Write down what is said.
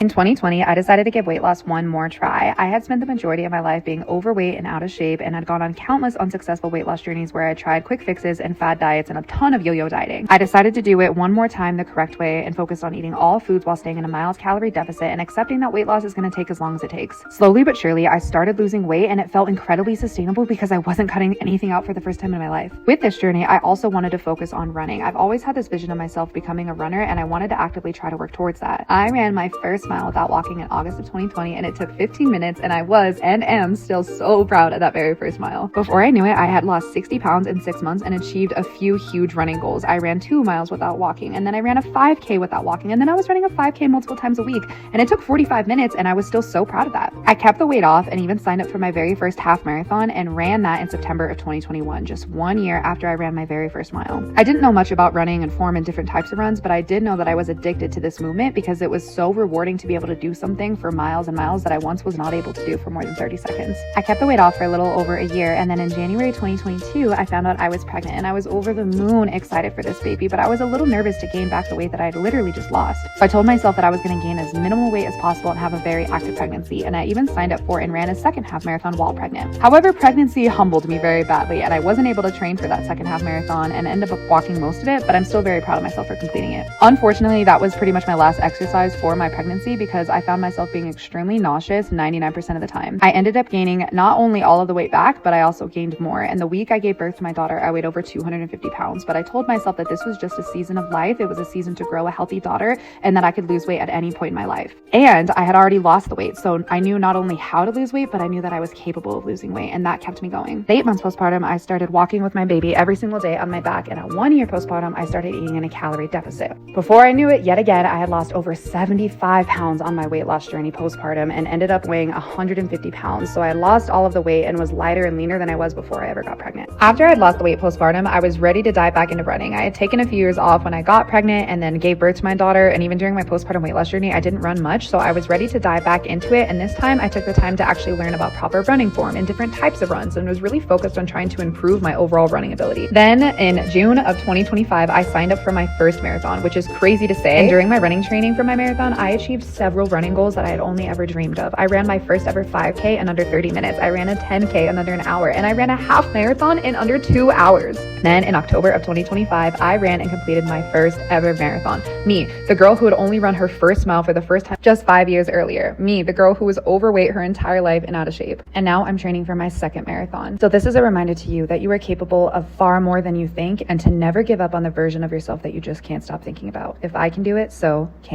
In 2020, I decided to give weight loss one more try. I had spent the majority of my life being overweight and out of shape and had gone on countless unsuccessful weight loss journeys where I tried quick fixes and fad diets and a ton of yo-yo dieting. I decided to do it one more time the correct way and focused on eating all foods while staying in a mild calorie deficit and accepting that weight loss is going to take as long as it takes. Slowly but surely, I started losing weight and it felt incredibly sustainable because I wasn't cutting anything out for the first time in my life. With this journey, I also wanted to focus on running. I've always had this vision of myself becoming a runner and I wanted to actively try to work towards that. I ran my first mile without walking in August of 2020 and it took 15 minutes and I was and am still so proud of that very first mile. Before I knew it, I had lost 60 pounds in 6 months and achieved a few huge running goals. I ran 2 miles without walking and then I ran a 5K without walking and then I was running a 5K multiple times a week and it took 45 minutes and I was still so proud of that. I kept the weight off and even signed up for my very first half marathon and ran that in September of 2021, just 1 year after I ran my very first mile. I didn't know much about running and form and different types of runs, but I did know that I was addicted to this movement because it was so rewarding to be able to do something for miles and miles that I once was not able to do for more than 30 seconds. I kept the weight off for a little over a year and then in January 2022 I found out I was pregnant and I was over the moon excited for this baby, but I was a little nervous to gain back the weight that I had literally just lost. So I told myself that I was going to gain as minimal weight as possible and have a very active pregnancy, and I even signed up for and ran a second half marathon while pregnant. However, pregnancy humbled me very badly and I wasn't able to train for that second half marathon and ended up walking most of it, but I'm still very proud of myself for completing it. Unfortunately, that was pretty much my last exercise for my pregnancy because I found myself being extremely nauseous 99% of the time. I ended up gaining not only all of the weight back, but I also gained more. And the week I gave birth to my daughter, I weighed over 250 pounds, but I told myself that this was just a season of life. It was a season to grow a healthy daughter and that I could lose weight at any point in my life. And I had already lost the weight, so I knew not only how to lose weight, but I knew that I was capable of losing weight, and that kept me going. 8 months postpartum, I started walking with my baby every single day on my back, and at 1 year postpartum, I started eating in a calorie deficit. Before I knew it, yet again, I had lost over 75 pounds on my weight loss journey postpartum and ended up weighing 150 pounds. So I lost all of the weight and was lighter and leaner than I was before I ever got pregnant. After I had lost the weight postpartum, I was ready to dive back into running. I had taken a few years off when I got pregnant and then gave birth to my daughter, and even during my postpartum weight loss journey, I didn't run much, so I was ready to dive back into it, and this time I took the time to actually learn about proper running form and different types of runs and was really focused on trying to improve my overall running ability. Then in June of 2025, I signed up for my first marathon, which is crazy to say, and during my running training for my marathon, I achieved several running goals that I had only ever dreamed of. I ran my first ever 5K in under 30 minutes. I ran a 10K in under an hour, and I ran a half marathon in under 2 hours. Then in October of 2025, I ran and completed my first ever marathon. Me, the girl who had only run her first mile for the first time just 5 years earlier. Me, the girl who was overweight her entire life and out of shape. And now I'm training for my second marathon. So this is a reminder to you that you are capable of far more than you think and to never give up on the version of yourself that you just can't stop thinking about. If I can do it, so can